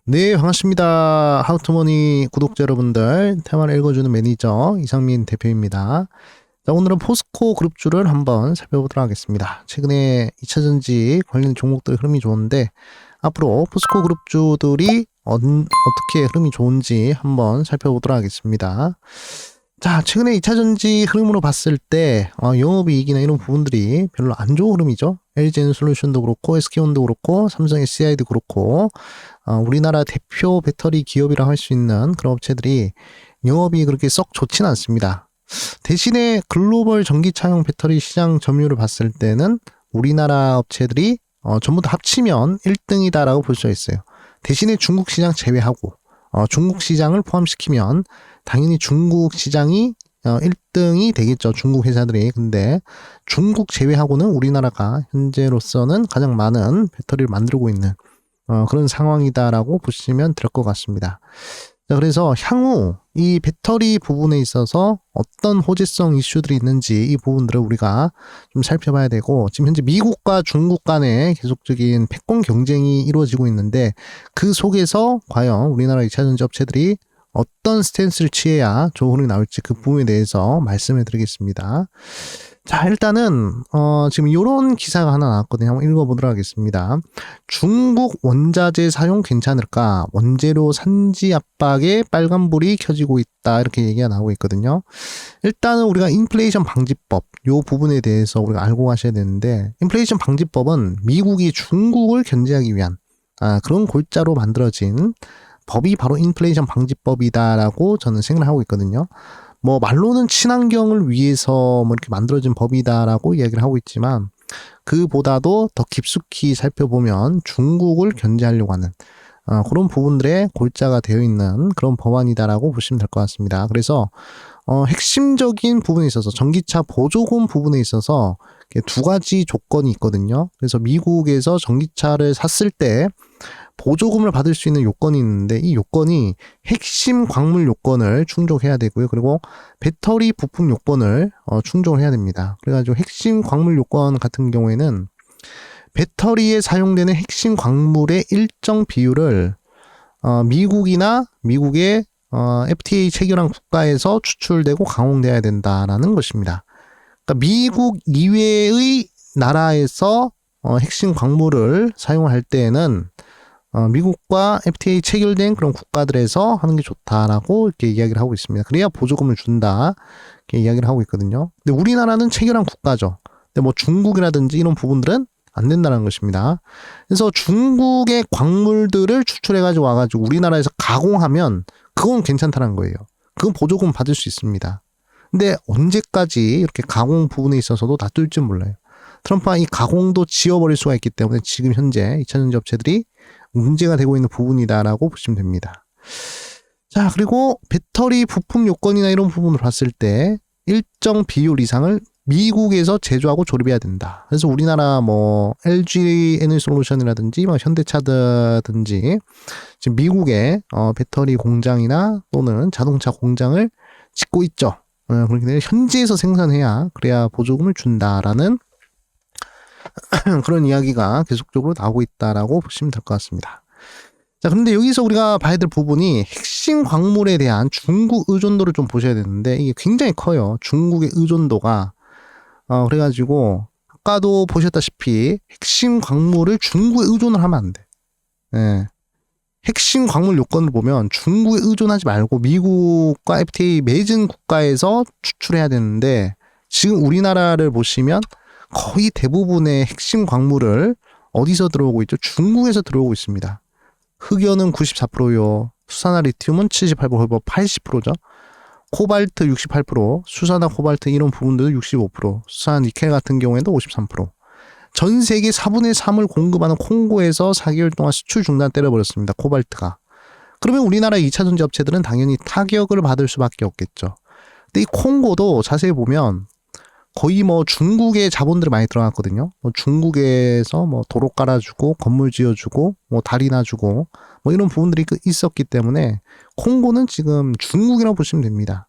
네, 반갑습니다. 하우투머니 구독자 여러분들, 테마를 읽어주는 매니저 이상민 대표입니다. 자, 오늘은 포스코 그룹주를 한번 살펴보도록 하겠습니다. 최근에 2차전지 관련 종목들 흐름이 좋은데, 앞으로 포스코 그룹주들이 어떻게 흐름이 좋은지 한번 살펴보도록 하겠습니다. 자, 최근에 2차전지 흐름으로 봤을 때 영업이익이나 이런 부분들이 별로 안 좋은 흐름이죠. LG에너솔루션도 그렇고 SK온도 그렇고 삼성 SDI도 그렇고 우리나라 대표 배터리 기업이라 할 수 있는 그런 업체들이 영업이 그렇게 썩 좋진 않습니다. 대신에 글로벌 전기차용 배터리 시장 점유율을 봤을 때는 우리나라 업체들이 전부 다 합치면 1등이다라고 볼 수 있어요. 대신에 중국 시장 제외하고 중국 시장을 포함시키면 당연히 중국 시장이 1등이 되겠죠. 중국 회사들이. 근데 중국 제외하고는 우리나라가 현재로서는 가장 많은 배터리를 만들고 있는 그런 상황이다라고 보시면 될 것 같습니다. 자, 그래서 향후 이 배터리 부분에 있어서 어떤 호재성 이슈들이 있는지 이 부분들을 우리가 좀 살펴봐야 되고, 지금 현재 미국과 중국 간에 계속적인 패권 경쟁이 이루어지고 있는데 그 속에서 과연 우리나라 2차전지 업체들이 어떤 스탠스를 취해야 좋은 흐름이 나올지 그 부분에 대해서 말씀을 드리겠습니다. 자, 일단은 지금 이런 기사가 하나 나왔거든요. 한번 읽어보도록 하겠습니다. 중국 원자재 사용 괜찮을까? 원재료 산지 압박에 빨간불이 켜지고 있다. 이렇게 얘기가 나오고 있거든요. 일단은 우리가 인플레이션 방지법 요 부분에 대해서 우리가 알고 가셔야 되는데, 인플레이션 방지법은 미국이 중국을 견제하기 위한 그런 골자로 만들어진 법이 바로 인플레이션 방지법이다라고 저는 생각을 하고 있거든요. 뭐 말로는 친환경을 위해서 뭐 이렇게 만들어진 법이다라고 이야기를 하고 있지만, 그보다도 더 깊숙이 살펴보면 중국을 견제하려고 하는 그런 부분들의 골자가 되어 있는 그런 법안이다라고 보시면 될 것 같습니다. 그래서 핵심적인 부분에 있어서 전기차 보조금 부분에 있어서 두 가지 조건이 있거든요. 그래서 미국에서 전기차를 샀을 때 보조금을 받을 수 있는 요건이 있는데, 이 요건이 핵심 광물 요건을 충족해야 되고요. 그리고 배터리 부품 요건을 충족을 해야 됩니다. 그래가지고 핵심 광물 요건 같은 경우에는 배터리에 사용되는 핵심 광물의 일정 비율을 미국이나 미국의 FTA 체결한 국가에서 추출되고 가공돼야 된다라는 것입니다. 그러니까 미국 이외의 나라에서 핵심 광물을 사용할 때에는 미국과 FTA 체결된 그런 국가들에서 하는 게 좋다라고 이렇게 이야기를 하고 있습니다. 그래야 보조금을 준다 이렇게 이야기를 하고 있거든요. 근데 우리나라는 체결한 국가죠. 근데 뭐 중국이라든지 이런 부분들은 안 된다는 것입니다. 그래서 중국의 광물들을 추출해가지고 와가지고 우리나라에서 가공하면 그건 괜찮다는 거예요. 그건 보조금 받을 수 있습니다. 근데 언제까지 이렇게 가공 부분에 있어서도 놔둘지 몰라요. 트럼프가 이 가공도 지워버릴 수가 있기 때문에 지금 현재 2차전지 업체들이 문제가 되고 있는 부분이다라고 보시면 됩니다. 자, 그리고 배터리 부품 요건이나 이런 부분을 봤을 때 일정 비율 이상을 미국에서 제조하고 조립해야 된다. 그래서 우리나라 뭐 LG 에너솔루션이라든지 뭐 현대차든지 지금 미국에 배터리 공장이나 또는 자동차 공장을 짓고 있죠. 그렇기 때문에 현지에서 생산해야 그래야 보조금을 준다라는 그런 이야기가 계속적으로 나오고 있다라고 보시면 될 것 같습니다. 자, 근데 여기서 우리가 봐야 될 부분이 핵심 광물에 대한 중국 의존도를 좀 보셔야 되는데, 이게 굉장히 커요. 중국의 의존도가. 그래가지고 아까도 보셨다시피 핵심 광물을 중국에 의존을 하면 안 돼. 예. 핵심 광물 요건을 보면 중국에 의존하지 말고 미국과 FTA 맺은 국가에서 추출해야 되는데, 지금 우리나라를 보시면 거의 대부분의 핵심 광물을 어디서 들어오고 있죠? 중국에서 들어오고 있습니다. 흑연은 94%요. 수산화 리튬은 78%, 80%죠. 코발트 68%, 수산화 코발트 이런 부분들도 65%, 수산화 니켈 같은 경우에도 53%. 전 세계 4분의 3을 공급하는 콩고에서 4개월 동안 수출 중단 때려버렸습니다. 코발트가. 그러면 우리나라 2차전지 업체들은 당연히 타격을 받을 수밖에 없겠죠. 근데 이 콩고도 자세히 보면 거의 뭐 중국의 자본들이 많이 들어갔거든요. 뭐 중국에서 뭐 도로 깔아주고 건물 지어주고 뭐 다리 놔주고 뭐 이런 부분들이 있었기 때문에 콩고는 지금 중국이라고 보시면 됩니다.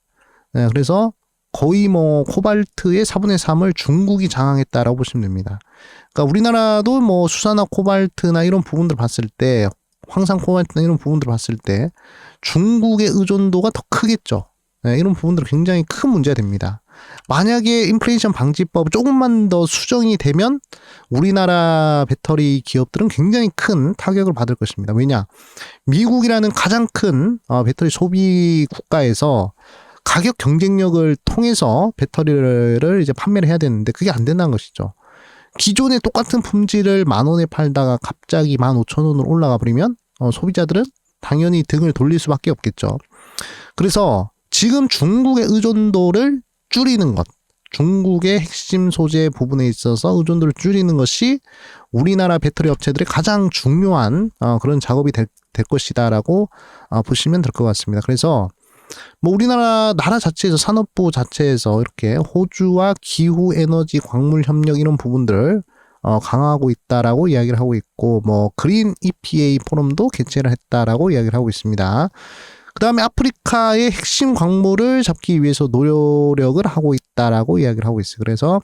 네, 그래서 거의 뭐 코발트의 4분의 3을 중국이 장악했다라고 보시면 됩니다. 그러니까 우리나라도 뭐 수산화 코발트나 이런 부분들 봤을 때 황산 코발트 이런 부분들을 봤을 때 중국의 의존도가 더 크겠죠. 네, 이런 부분들은 굉장히 큰 문제가 됩니다. 만약에 인플레이션 방지법 조금만 더 수정이 되면 우리나라 배터리 기업들은 굉장히 큰 타격을 받을 것입니다. 왜냐? 미국이라는 가장 큰 배터리 소비 국가에서 가격 경쟁력을 통해서 배터리를 이제 판매를 해야 되는데 그게 안 된다는 것이죠. 기존에 똑같은 품질을 10,000원에 팔다가 갑자기 15,000원으로 올라가 버리면 소비자들은 당연히 등을 돌릴 수밖에 없겠죠. 그래서 지금 중국의 의존도를 줄이는 것, 중국의 핵심 소재 부분에 있어서 의존도를 줄이는 것이 우리나라 배터리 업체들의 가장 중요한 그런 작업이 될 것이다라고 보시면 될 것 같습니다. 그래서 뭐 우리나라 자체에서 산업부 자체에서 이렇게 호주와 기후 에너지 광물 협력 이런 부분들을 강화하고 있다라고 이야기를 하고 있고, 뭐 그린 EPA 포럼도 개최를 했다라고 이야기를 하고 있습니다. 그 다음에 아프리카의 핵심 광물을 잡기 위해서 노력을 하고 있다라고 이야기를 하고 있어요. 그래서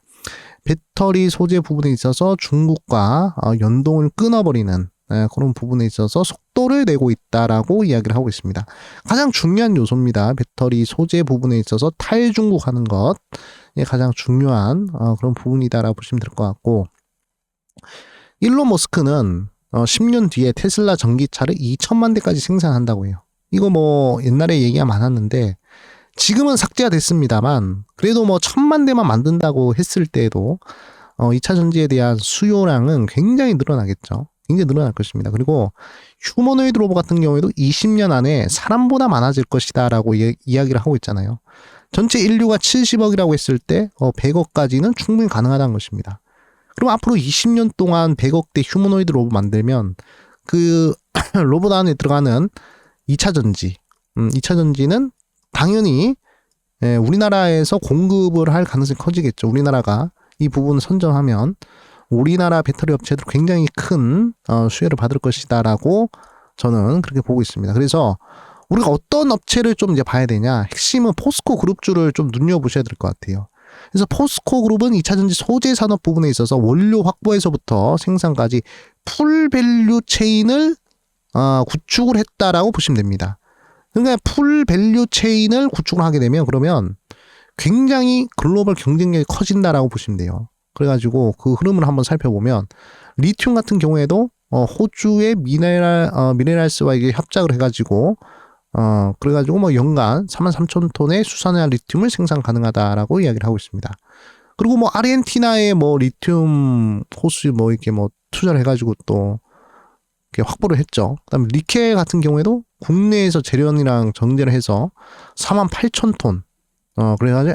배터리 소재 부분에 있어서 중국과 연동을 끊어버리는 그런 부분에 있어서 속도를 내고 있다라고 이야기를 하고 있습니다. 가장 중요한 요소입니다. 배터리 소재 부분에 있어서 탈중국 하는 것 가장 중요한 그런 부분이다라고 보시면 될 것 같고, 일론 머스크는 10년 뒤에 테슬라 전기차를 2천만 대까지 생산한다고 해요. 이거 뭐 옛날에 얘기가 많았는데 지금은 삭제가 됐습니다만 그래도 뭐 1,000만 대만 만든다고 했을 때에도 2차 전지에 대한 수요량은 굉장히 늘어나겠죠. 굉장히 늘어날 것입니다. 그리고 휴머노이드 로봇 같은 경우에도 20년 안에 사람보다 많아질 것이다 라고 이야기를 하고 있잖아요. 전체 인류가 70억이라고 했을 때 100억까지는 충분히 가능하다는 것입니다. 그럼 앞으로 20년 동안 100억대 휴머노이드 로봇 만들면 그 로봇 안에 들어가는 2차 전지, 2차 전지는 당연히 우리나라에서 공급을 할 가능성이 커지겠죠. 우리나라가 이 부분을 선점하면 우리나라 배터리 업체들 굉장히 큰 수혜를 받을 것이다라고 저는 그렇게 보고 있습니다. 그래서 우리가 어떤 업체를 좀 이제 봐야 되냐? 핵심은 포스코 그룹주를 좀 눈여보셔야 될 것 같아요. 그래서 포스코 그룹은 2차 전지 소재 산업 부분에 있어서 원료 확보에서부터 생산까지 풀 밸류 체인을 구축을 했다라고 보시면 됩니다. 그러니까 풀 밸류 체인을 구축을 하게 되면 그러면 굉장히 글로벌 경쟁력이 커진다라고 보시면 돼요. 그래가지고 그 흐름을 한번 살펴보면 리튬 같은 경우에도 호주의 미네랄스와 이게 협작을 해가지고 그래가지고 뭐 연간 43,000톤의 수산화 리튬을 생산 가능하다라고 이야기를 하고 있습니다. 그리고 뭐 아르헨티나에 뭐 리튬 호수 뭐 이렇게 뭐 투자를 해가지고 또 이렇게 확보를 했죠. 그다음에 니켈 같은 경우에도 국내에서 재련이랑 정제를 해서 48,000톤 그래가지고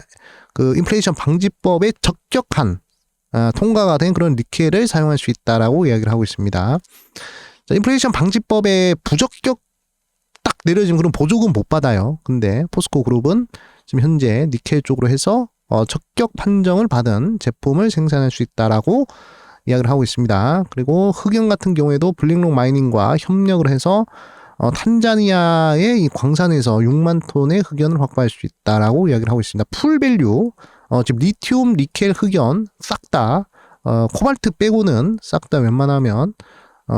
그 인플레이션 방지법에 적격한 통과가 된 그런 니켈을 사용할 수 있다라고 이야기를 하고 있습니다. 자, 인플레이션 방지법에 부적격 딱 내려진 그런 보조금 못 받아요. 근데 포스코 그룹은 지금 현재 니켈 쪽으로 해서 적격 판정을 받은 제품을 생산할 수 있다라고 이야기를 하고 있습니다. 그리고 흑연 같은 경우에도 블랙록 마이닝과 협력을 해서 탄자니아의 이 광산에서 6만 톤의 흑연을 확보할 수 있다라고 이야기를 하고 있습니다. 풀밸류 지금 리튬, 니켈, 흑연 싹 다 코발트 빼고는 싹 다 웬만하면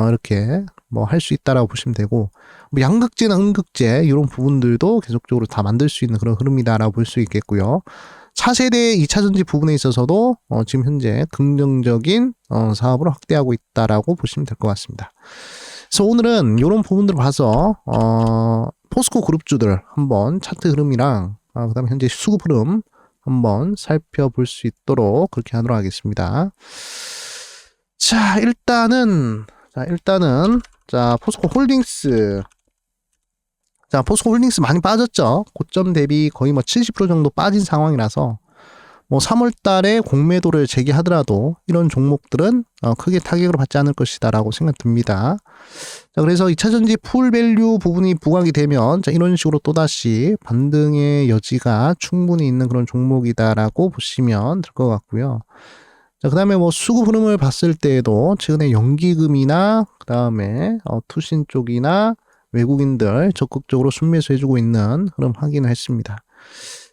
이렇게 뭐 할 수 있다라고 보시면 되고, 뭐 양극재나 음극재 이런 부분들도 계속적으로 다 만들 수 있는 그런 흐름이다라고 볼 수 있겠고요. 차세대 2차 전지 부분에 있어서도 지금 현재 긍정적인 사업을 확대하고 있다라고 보시면 될 것 같습니다. 그래서 오늘은 이런 부분들을 봐서 포스코 그룹주들 한번 차트 흐름이랑 그다음에 현재 수급 흐름 한번 살펴볼 수 있도록 그렇게 하도록 하겠습니다. 자, 일단은 포스코 홀딩스. 자, 포스코 홀딩스 많이 빠졌죠. 고점 대비 거의 뭐 70% 정도 빠진 상황이라서 뭐 3월 달에 공매도를 제기하더라도 이런 종목들은 크게 타격을 받지 않을 것이다라고 생각 듭니다. 자, 그래서 2차 전지 풀 밸류 부분이 부각이 되면 자, 이런 식으로 또다시 반등의 여지가 충분히 있는 그런 종목이다라고 보시면 될 것 같고요. 자, 그 다음에 뭐 수급 흐름을 봤을 때에도 최근에 연기금이나 그 다음에 투신 쪽이나 외국인들 적극적으로 순매수 해주고 있는 그런 확인을 했습니다.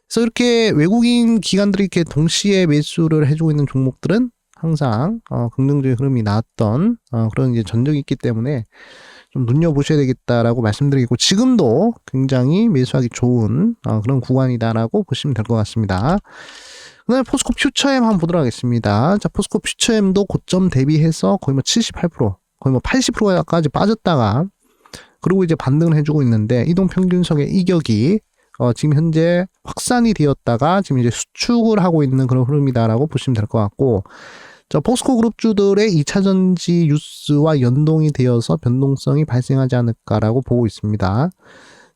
그래서 이렇게 외국인 기관들이 이렇게 동시에 매수를 해주고 있는 종목들은 항상 긍정적인 흐름이 나왔던 그런 이제 전적이 있기 때문에 좀 눈여보셔야 되겠다라고 말씀드리고, 지금도 굉장히 매수하기 좋은 그런 구간이다라고 보시면 될 것 같습니다. 그다음에 포스코 퓨처엠 한번 보도록 하겠습니다. 자, 포스코 퓨처엠도 고점 대비해서 거의 뭐 78%, 거의 뭐 80%까지 빠졌다가, 그리고 이제 반등을 해주고 있는데, 이동평균선의 이격이 지금 현재 확산이 되었다가 지금 이제 수축을 하고 있는 그런 흐름이다라고 보시면 될 것 같고, 자, 포스코 그룹주들의 2차전지 뉴스와 연동이 되어서 변동성이 발생하지 않을까라고 보고 있습니다.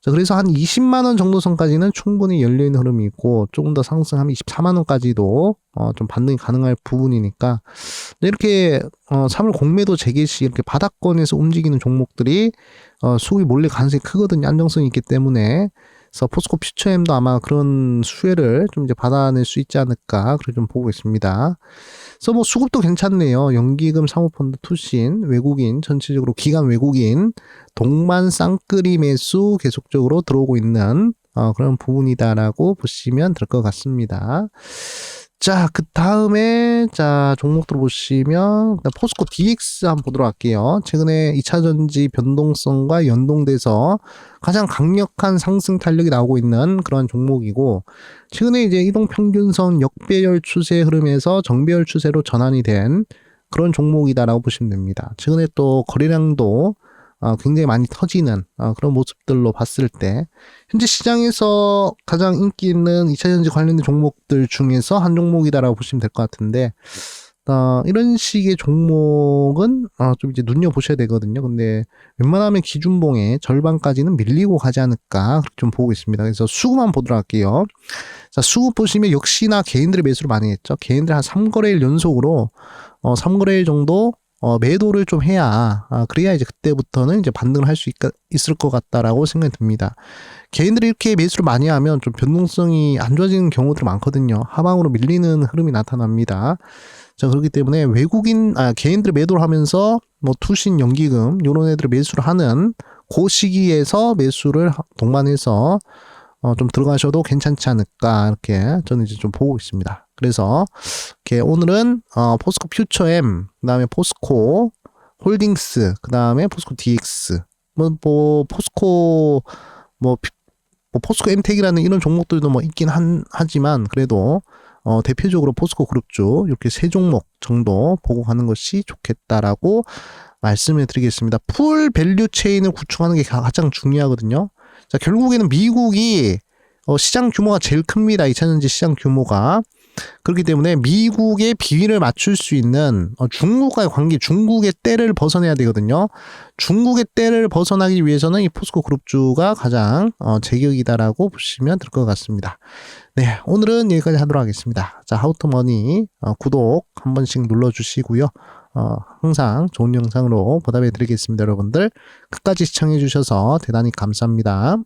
자, 그래서 한 20만원 정도 선까지는 충분히 열려있는 흐름이고, 조금 더 상승하면 24만원까지도 좀 반등이 가능할 부분이니까, 이렇게 3월 공매도 재개 시 이렇게 바닥권에서 움직이는 종목들이 수급이 몰릴 가능성이 크거든요. 안정성이 있기 때문에. 그래서 포스코 퓨처엠도 아마 그런 수혜를 좀 이제 받아낼 수 있지 않을까, 그렇게 좀 보고 있습니다. 그래서 뭐 수급도 괜찮네요. 연기금, 사모펀드, 투신, 외국인, 전체적으로 기관 외국인, 동반 쌍끌이 매수 계속적으로 들어오고 있는 그런 부분이다라고 보시면 될 것 같습니다. 자, 그 다음에, 자, 종목들 보시면, 포스코 DX 한번 보도록 할게요. 최근에 2차전지 변동성과 연동돼서 가장 강력한 상승 탄력이 나오고 있는 그런 종목이고, 최근에 이제 이동평균선 역배열 추세 흐름에서 정배열 추세로 전환이 된 그런 종목이다라고 보시면 됩니다. 최근에 또 거래량도 굉장히 많이 터지는 그런 모습들로 봤을 때, 현재 시장에서 가장 인기 있는 2차전지 관련된 종목들 중에서 한 종목이다라고 보시면 될 것 같은데, 이런 식의 종목은 좀 이제 눈여보셔야 되거든요. 근데 웬만하면 기준봉의 절반까지는 밀리고 가지 않을까 그렇게 좀 보고 있습니다. 그래서 수급만 보도록 할게요. 자, 수급 보시면 역시나 개인들의 매수를 많이 했죠. 개인들 한 3거래일 연속으로 3거래일 정도 매도를 좀 해야, 그래야 이제 그때부터는 이제 반등을 할 수 있을 것 같다라고 생각이 듭니다. 개인들이 이렇게 매수를 많이 하면 좀 변동성이 안 좋아지는 경우들이 많거든요. 하방으로 밀리는 흐름이 나타납니다. 자, 그렇기 때문에 개인들이 매도를 하면서 뭐 투신, 연기금, 요런 애들을 매수를 하는 그 시기에서 매수를 동반해서 좀 들어가셔도 괜찮지 않을까, 이렇게 저는 이제 좀 보고 있습니다. 그래서 이렇게 오늘은 포스코 퓨처엠, 그다음에 포스코 홀딩스, 그다음에 포스코 DX, 포스코 포스코 엠텍이라는 이런 종목들도 뭐 있긴 하지만, 그래도 대표적으로 포스코 그룹주 이렇게 세 종목 정도 보고 가는 것이 좋겠다라고 말씀을 드리겠습니다. 풀 밸류 체인을 구축하는 게 가장 중요하거든요. 자, 결국에는 미국이 시장 규모가 제일 큽니다. 2차전지 시장 규모가. 그렇기 때문에 미국의 비위를 맞출 수 있는 중국과의 관계, 중국의 때를 벗어내야 되거든요. 중국의 때를 벗어나기 위해서는 이 포스코 그룹주가 가장 제격이다라고 보시면 될 것 같습니다. 네, 오늘은 여기까지 하도록 하겠습니다. 자, 하우투머니 구독 한 번씩 눌러주시고요. 항상 좋은 영상으로 보답해 드리겠습니다. 여러분들 끝까지 시청해 주셔서 대단히 감사합니다.